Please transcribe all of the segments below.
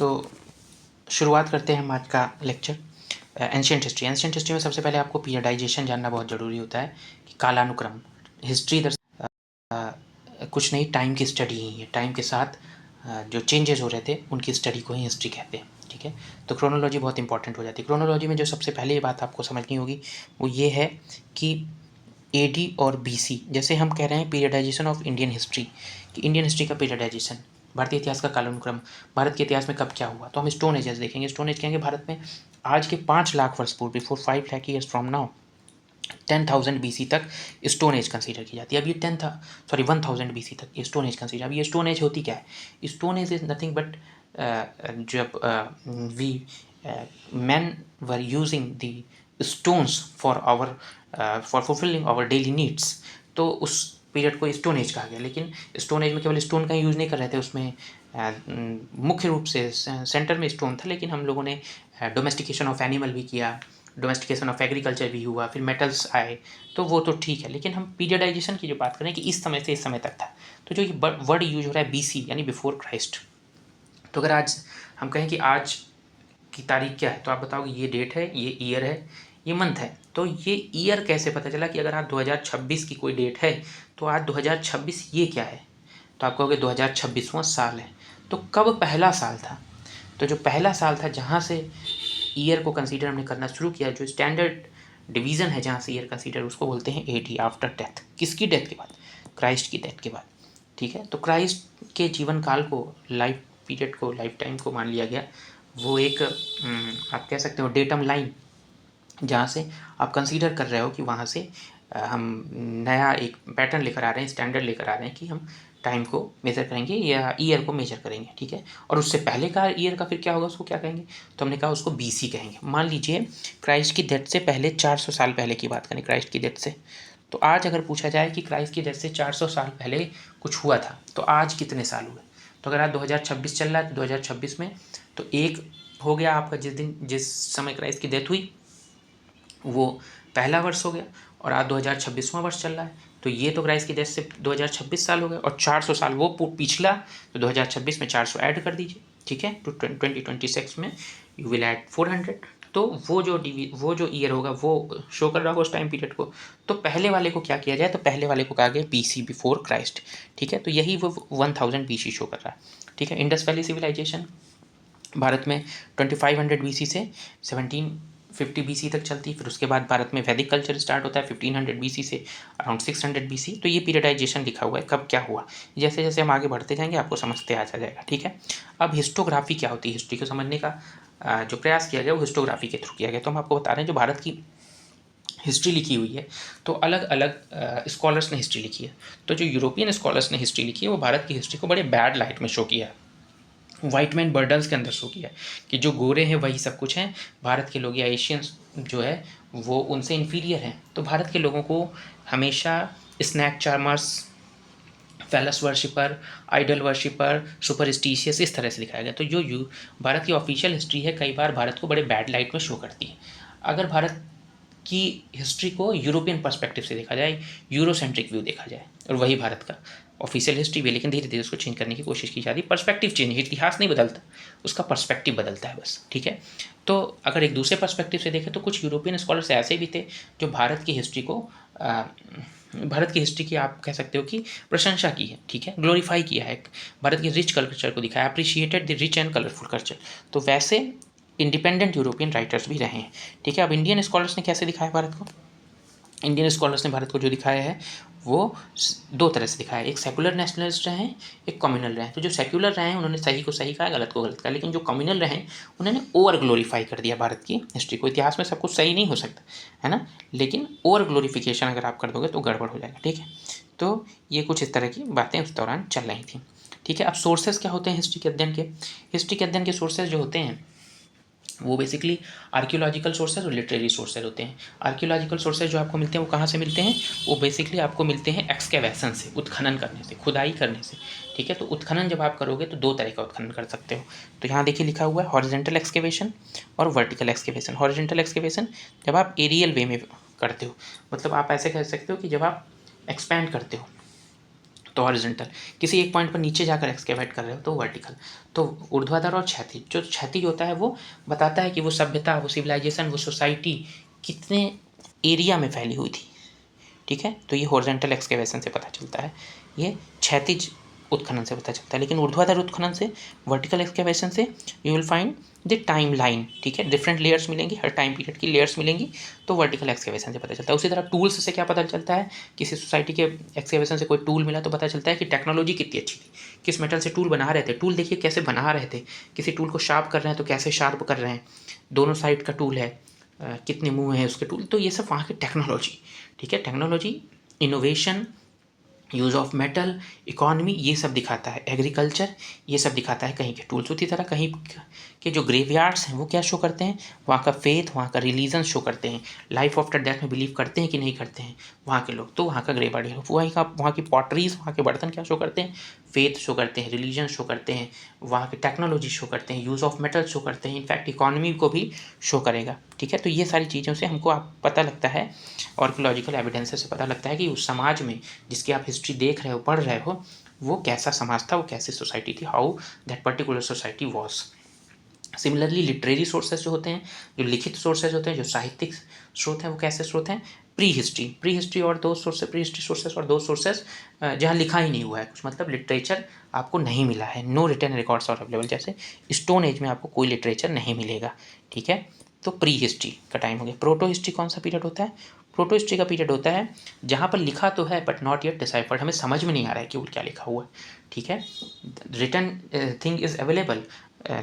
तो शुरुआत करते हैं हम आज का lecture. Ancient history. Ancient history में सबसे पहले आपको पीरियडाइजेशन जानना बहुत ज़रूरी होता है कि कालानुक्रम। हिस्ट्री कुछ नहीं, टाइम की स्टडी ही है। टाइम के साथ जो चेंजेस हो रहे थे उनकी स्टडी को ही हिस्ट्री कहते हैं। ठीक है, तो क्रोनोलॉजी बहुत इंपॉर्टेंट हो जाती है। क्रोनोलॉजी में जो सबसे पहले बात आपको समझनी होगी वो ये है कि AD और BC, जैसे हम कह रहे हैं पीरियडाइजेशन ऑफ इंडियन हिस्ट्री, कि इंडियन हिस्ट्री का पीरियडाइजेशन, भारतीय इतिहास का कालानुक्रम, भारत के इतिहास में कब क्या हुआ, तो हम स्टोन एजेस देखेंगे। स्टोन एज कहेंगे भारत में आज के 5 लाख वर्ष पूर्व, before 5 lakh years from now, 10,000 BC तक स्टोन एज कंसीडर की जाती है। अब ये 1000 BC तक ये स्टोन एज कंसीडर। अब ये स्टोन एज होती क्या है? Stone age is nothing but जब we man were using the stones for fulfilling our daily needs, तो उस पीरियड को स्टोन एज कहा गया। लेकिन स्टोन एज में केवल स्टोन का यूज़ नहीं कर रहे थे, उसमें मुख्य रूप से सेंटर में स्टोन था, लेकिन हम लोगों ने डोमेस्टिकेशन ऑफ एनिमल भी किया, डोमेस्टिकेशन ऑफ एग्रीकल्चर भी हुआ, फिर मेटल्स आए, तो वो तो ठीक है। लेकिन हम पीरियडाइजेशन की जो बात करें कि इस समय से इस समय तक था, तो जो ये वर्ड यूज हो रहा है BC यानी बिफोर क्राइस्ट, तो अगर आज हम कहें कि आज की तारीख क्या है, तो आप बताओगे ये डेट है, ये ईयर है, ये मंथ है। तो ये ईयर कैसे पता चला कि अगर आज 2026 की कोई डेट है तो आज 2026 ये क्या है, तो आप कहोगे 2026वां साल है। तो कब पहला साल था? तो जो पहला साल था जहाँ से ईयर को कंसीडर हमने करना शुरू किया, जो स्टैंडर्ड डिवीज़न है जहाँ से ईयर कंसीडर, उसको बोलते हैं AD, आफ्टर डेथ। किसकी डेथ के बाद? क्राइस्ट की डेथ के बाद। ठीक है, तो क्राइस्ट के जीवन काल को, लाइफ पीरियड को, लाइफ टाइम को मान लिया गया। वो एक आप कह सकते हो डेटम लाइन, जहाँ से आप कंसीडर कर रहे हो कि वहाँ से हम नया एक पैटर्न लेकर आ रहे हैं, स्टैंडर्ड लेकर आ रहे हैं कि हम टाइम को मेज़र करेंगे या ईयर को मेजर करेंगे। ठीक है, और उससे पहले का ईयर का फिर क्या होगा, उसको क्या कहेंगे? तो हमने कहा उसको BC कहेंगे। मान लीजिए क्राइस्ट की डेथ से पहले 400 साल पहले की बात करें, क्राइस्ट की डेथ से, तो आज अगर पूछा जाए कि क्राइस्ट की डेथ से 400 साल पहले कुछ हुआ था, तो आज कितने साल हुए? तो अगर आज 2026 चल रहा है तो 2026 में तो एक हो गया आपका, जिस समय क्राइस्ट की डेथ हुई वो पहला वर्ष हो गया, और आज 2026वां वर्ष चल रहा है, तो ये तो क्राइस्ट की डेथ से 2026 साल हो गए, और 400 साल वो पिछला, तो 2026 में 400 ऐड कर दीजिए। ठीक है, तो 2026 में यू विल ऐड 400, तो वो जो ईयर होगा वो शो कर रहा होगा उस टाइम पीरियड को। तो पहले वाले को क्या किया जाए, तो पहले वाले को कहा गया BC, बिफोर क्राइस्ट। ठीक है, तो यही वो 1000 BC शो कर रहा है। ठीक है, इंडस वैली सिविलाइजेशन भारत में 2500 BC से 1750 BC तक चलती, फिर उसके बाद भारत में वैदिक कल्चर स्टार्ट होता है 1500 BC से अराउंड 600 BC। तो ये पीरियडाइजेशन लिखा हुआ है कब क्या हुआ। जैसे जैसे हम आगे बढ़ते जाएंगे आपको समझते आ जाएगा। ठीक है, अब हिस्टोग्राफी क्या होती है, हिस्ट्री को समझने का जो प्रयास किया गया वो हिस्टोग्राफी के थ्रू किया गया। तो हम आपको बता रहे हैं जो भारत की हिस्ट्री लिखी हुई है, तो अलग अलग स्कॉलर्स ने हिस्ट्री लिखी है। तो जो यूरोपियन स्कॉलर्स ने हिस्ट्री लिखी है वो भारत की हिस्ट्री को बड़े बैड लाइट में शो किया है, वाइट मैन बर्डन्स के अंदर शो किया है कि जो गोरे हैं वही सब कुछ हैं, भारत के लोग या एशियंस जो है वो उनसे इन्फीरियर हैं। तो भारत के लोगों को हमेशा snake charmers, phallus worshipper, idol worshipper, superstitious इस तरह से दिखाया गया। तो जो भारत की ऑफिशियल हिस्ट्री है कई बार भारत को बड़े बैड लाइट में शो करती है। अगर भारत की हिस्ट्री को यूरोपियन पर्सपेक्टिव से देखा जाए, यूरोसेंट्रिक व्यू देखा जाए, और वही भारत का ऑफिशियल हिस्ट्री भी, लेकिन धीरे धीरे उसको चेंज करने की कोशिश की जाती है। पर्सपेक्टिव चेंज, इतिहास नहीं बदलता, उसका पर्सपेक्टिव बदलता है बस। ठीक है, तो अगर एक दूसरे पर्सपेक्टिव से देखें तो कुछ यूरोपियन स्कॉलर्स ऐसे भी थे जो भारत की हिस्ट्री की आप कह सकते हो कि प्रशंसा की है। ठीक है, ग्लोरीफाई किया है, भारत के रिच कल्चर को दिखाया, appreciated the rich and colourful culture. तो वैसे इंडिपेंडेंट यूरोपियन राइटर्स भी रहे हैं। ठीक है, अब इंडियन स्कॉलर्स ने कैसे दिखाया भारत को? इंडियन स्कॉलर्स ने भारत को जो दिखाया है वो दो तरह से दिखाया है। एक सेकुलर नेशनलिस्ट रहे हैं, एक कम्युनल रहे हैं। तो जो सेकुलर रहे हैं उन्होंने सही को सही कहा, गलत को गलत कहा, लेकिन जो कम्युनल रहे हैं उन्होंने ओवर ग्लोरीफाई कर दिया भारत की हिस्ट्री को। इतिहास में सब कुछ सही नहीं हो सकता है ना, लेकिन ओवर ग्लोरीफिकेशन अगर आप कर दोगे तो गड़बड़ हो जाएगा। ठीक है, तो ये कुछ इस तरह की बातें उस दौरान चल रही थी। ठीक है, अब सोर्सेज क्या होते हैं हिस्ट्री के अध्ययन के? हिस्ट्री के अध्ययन के सोर्सेज जो होते हैं वो बेसिकली आर्कियोलॉजिकल सोर्सेज और लिटरेरी सोर्सेज होते हैं। आर्कियोलॉजिकल सोर्सेज जो आपको मिलते हैं वो कहाँ से मिलते हैं? वो बेसिकली आपको मिलते हैं एक्सकेवेशन से, उत्खनन करने से, खुदाई करने से। ठीक है, तो उत्खनन जब आप करोगे तो दो तरह का उत्खनन कर सकते हो। तो यहाँ देखिए लिखा हुआ है हॉरिजेंटल एक्सकेवेशन और वर्टिकल एक्सकेवेशन। हॉरिजेंटल एक्सकेवेशन जब आप एरियल वे में करते हो, मतलब आप ऐसे कह सकते हो कि जब आप एक्सपैंड करते हो, तो हॉरिजॉन्टल, किसी एक पॉइंट पर नीचे जाकर एक्सकेवेट कर रहे हो तो वर्टिकल। तो ऊर्ध्वाधर और क्षैतिज, जो क्षैतिज होता है वो बताता है कि वो सभ्यता, वो सिविलाइजेशन, वो सोसाइटी कितने एरिया में फैली हुई थी, ठीक है। तो ये हॉरिजॉन्टल एक्सकेवेशन से पता चलता है, ये क्षैतिज उत्खनन से पता चलता है। लेकिन ऊर्ध्वाधर उत्खनन से, वर्टिकल एक्सकेवेशन से you will find the time line, ठीक है, डिफरेंट लेयर्स मिलेंगी, हर टाइम पीरियड की लेयर्स मिलेंगी, तो वर्टिकल एक्सकेवेशन से पता चलता है। उसी तरह टूल्स से क्या पता चलता है, किसी सोसाइटी के एक्सकेवेशन से कोई टूल मिला तो पता चलता है कि टेक्नोलॉजी कितनी अच्छी थी, किस मेटल से टूल बना रहे थे, टूल देखिए कैसे बना रहे थे, किसी टूल को शार्प कर रहे हैं तो कैसे शार्प कर रहे हैं, दोनों साइड का टूल है, कितने मुँह हैं उसके टूल, तो ये सब वहाँ की टेक्नोलॉजी, ठीक है। Technology, innovation, use of metal, economy, ये सब दिखाता है। एग्रीकल्चर, ये सब दिखाता है कहीं के टूल्स। उसी तरह कहीं के जो ग्रेवयार्ड्स हैं वो क्या शो करते हैं, वहाँ का फेथ, वहाँ का रिलीजन शो करते हैं। लाइफ आफ्टर डेथ में बिलीव करते हैं कि नहीं करते हैं वहाँ के लोग, तो वहाँ का ग्रेवयार्ड है। वहाँ की पॉटरीज, वहाँ के बर्तन क्या शो करते हैं, फेथ शो करते हैं, रिलीजन शो करते हैं, वहाँ की टेक्नोलॉजी शो करते हैं, यूज़ ऑफ मेटल शो करते हैं, इनफैक्ट इकोनॉमी को भी शो करेगा, ठीक है। तो ये सारी चीज़ों से हमको आप पता लगता है, आर्कियोलॉजिकल एविडेंसेस से पता लगता है कि उस समाज में जिसकी आप हिस्ट्री देख रहे हो, पढ़ रहे हो, वो कैसा समाज था, वो कैसी सोसाइटी थी, how that particular society was. Similarly literary sources जो होते हैं, जो लिखित सोर्सेज होते हैं, जो साहित्यिक स्रोत हैं, वो कैसे स्रोत हैं, प्री हिस्ट्री और दो सोर्सेज, प्री हिस्ट्री सोर्सेज और दो सोर्सेज जहाँ लिखा ही नहीं हुआ है कुछ, मतलब लिटरेचर आपको नहीं मिला है, no written records are available, जैसे स्टोन एज में आपको कोई लिटरेचर नहीं मिलेगा, ठीक है। तो प्री हिस्ट्री का टाइम हो गया। प्रोटो हिस्ट्री कौन सा पीरियड होता है, प्रोटो हिस्ट्री का पीरियड होता है जहाँ पर लिखा तो है बट नॉट येट डिसाइफर्ड, हमें समझ में नहीं आ रहा है कि वो क्या लिखा हुआ है, ठीक है। Written thing is available,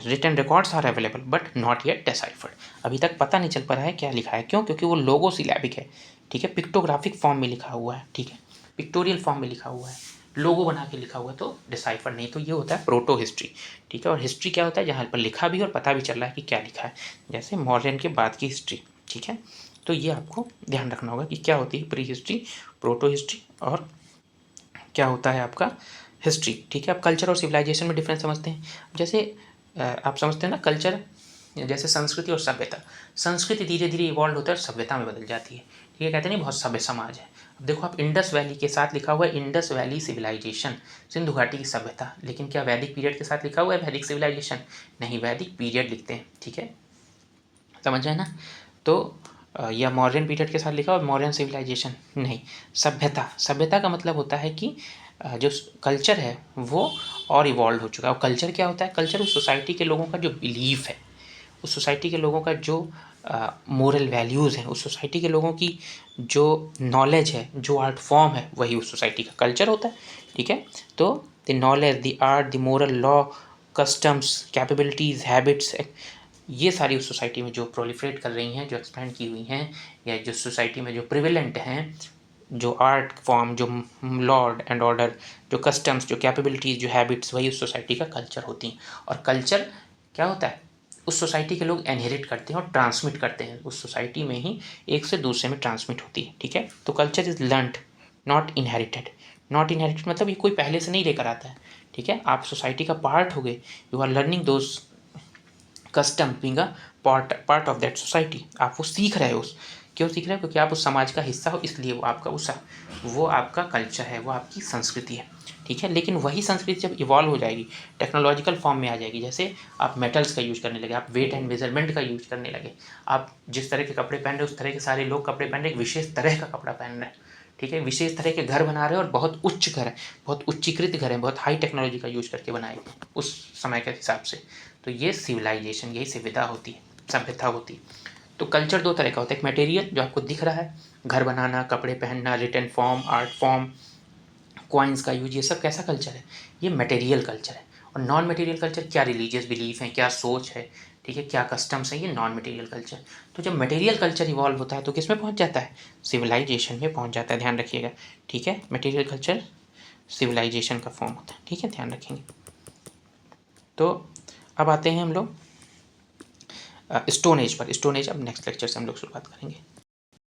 written records are available but not yet deciphered, अभी तक पता नहीं चल पा रहा है क्या लिखा है, क्यों, क्योंकि वो लोगो सिलेबिक है, ठीक है, पिक्टोग्राफिक फॉर्म में लिखा हुआ है, ठीक है, पिक्टोरियल फॉर्म में लिखा हुआ है, लोगो बना के लिखा हुआ है, तो डिसाइफर नहीं। तो ये होता है प्रोटो हिस्ट्री, ठीक है। और हिस्ट्री क्या होता है, जहाँ पर लिखा भी और पता भी चल रहा है कि क्या लिखा है, जैसे मॉडर्न के बाद की हिस्ट्री, ठीक है। तो ये आपको ध्यान रखना होगा कि क्या होती है प्री हिस्ट्री, प्रोटो हिस्ट्री, और क्या होता है आपका हिस्ट्री, ठीक है। आप कल्चर और सिविलाइजेशन में डिफरेंस समझते हैं, जैसे आप समझते हैं ना कल्चर, जैसे संस्कृति और सभ्यता, संस्कृति धीरे धीरे इवॉल्व होता है और सभ्यता में बदल जाती है, ठीक है, कहते हैं नहीं बहुत सभ्य समाज है। अब देखो आप इंडस वैली के साथ लिखा हुआ है इंडस वैली सिविलाइजेशन, सिंधु घाटी की सभ्यता, लेकिन क्या वैदिक पीरियड के साथ लिखा हुआ है वैदिक सिविलाइजेशन, नहीं, वैदिक पीरियड लिखते हैं, ठीक है, समझ रहे हैं ना। तो या मॉडर्न पीरियड के साथ लिखा हुआ मॉडर्न सिविलाइजेशन, नहीं, सभ्यता, सभ्यता का मतलब होता है कि जो कल्चर है वो और इवॉल्व हो चुका है। और कल्चर क्या होता है, कल्चर उस सोसाइटी के लोगों का जो बिलीफ है, उस सोसाइटी के लोगों का जो मोरल वैल्यूज़ हैं, उस सोसाइटी के लोगों की जो नॉलेज है, जो आर्ट फॉर्म है, वही उस सोसाइटी का कल्चर होता है, ठीक है। तो the knowledge, the art, the moral law, customs, capabilities, habits, ये सारी उस सोसाइटी में जो प्रोलिफरेट कर रही हैं, जो एक्सपेंड की हुई हैं, या जो सोसाइटी में जो प्रिवेलेंट हैं, जो आर्ट फॉर्म, जो लॉ एंड ऑर्डर, जो कस्टम्स, जो कैपेबिलिटीज़, जो हैबिट्स, वही उस सोसाइटी का कल्चर होती हैं। और कल्चर क्या होता है, उस सोसाइटी के लोग इनहेरिट करते हैं और ट्रांसमिट करते हैं, उस सोसाइटी में ही एक से दूसरे में ट्रांसमिट होती है, ठीक है। तो culture is learned not inherited, not inherited मतलब ये कोई पहले से नहीं लेकर आता है, ठीक है, आप सोसाइटी का पार्ट हो गए, you are learning those custom being a part of that society, आप वो सीख रहे हो, क्यों सीख रहे हो, क्योंकि आप उस समाज का हिस्सा हो, इसलिए वो आपका कल्चर है, वो आपकी संस्कृति है, ठीक है। लेकिन वही संस्कृति जब इवॉल्व हो जाएगी, टेक्नोलॉजिकल फॉर्म में आ जाएगी, जैसे आप मेटल्स का यूज़ करने लगे, आप वेट एंड मेजरमेंट का यूज़ करने लगे, आप जिस तरह के कपड़े पहन रहे हो उस तरह के सारे लोग कपड़े पहन रहे, एक विशेष तरह का कपड़ा पहन रहे हैं, ठीक है, विशेष तरह के घर बना रहे हैं और बहुत उच्च घर है, बहुत उच्चीकृत घर है, बहुत हाई टेक्नोलॉजी का यूज़ करके बनाए उस समय के हिसाब से, तो ये सिविलाइजेशन, यही सभ्यता होती है, सभ्यता होती है। तो कल्चर दो तरह का होता है, एक मटेरियल जो आपको दिख रहा है, घर बनाना, कपड़े पहनना, written form, art form, coins का यूज, ये सब कैसा कल्चर है, ये मटेरियल कल्चर है। और नॉन मटेरियल कल्चर क्या रिलीजियस बिलीफ है, क्या सोच है, ठीक है, क्या कस्टम्स है, ये नॉन मटेरियल कल्चर। तो जब मटेरियल कल्चर इवॉल्व होता है तो किस में पहुंच जाता है, सिविलाइजेशन में पहुंच जाता है, ध्यान रखिएगा, ठीक है। मटेरियल कल्चर सिविलाइजेशन का फॉर्म होता है, ठीक है, ध्यान रखेंगे। तो अब आते हैं हम लोग स्टोन एज पर। स्टोन एज अब नेक्स्ट लेक्चर से हम लोग शुरुआत करेंगे।